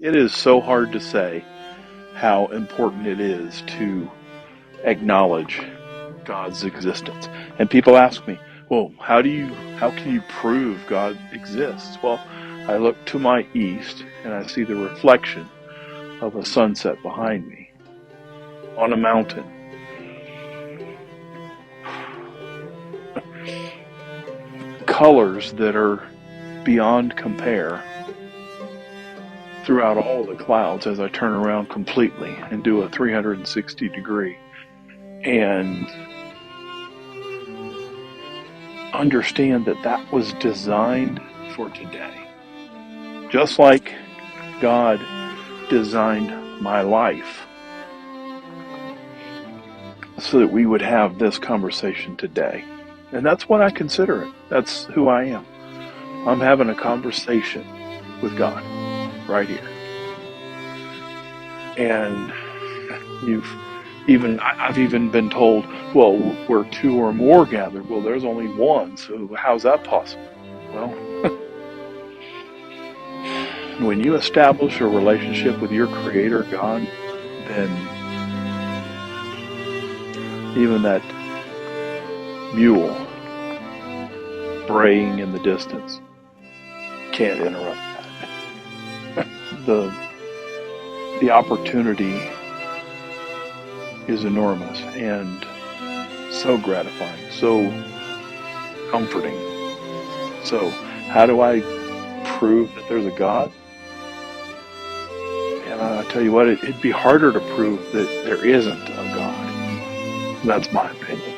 It is so hard to say how important it is to acknowledge God's existence. And people ask me, well, how can you prove God exists? Well, I look to my east and I see the reflection of a sunset behind me on a mountain. Colors that are beyond compare throughout all the clouds as I turn around completely and do a 360 degree and understand that that was designed for today. Just like God designed my life so that we would have this conversation today. And that's what I consider it. That's who I am. I'm having a conversation with God right here. And I've even been told, well, where two or more gathered, well, there's only one, so how's that possible? Well, when you establish a relationship with your Creator, God, then even that mule braying in the distance can't interrupt that. The opportunity is enormous and so gratifying, so comforting. So, how do I prove that there's a God? And I tell you what, it'd be harder to prove that there isn't a God. That's my opinion.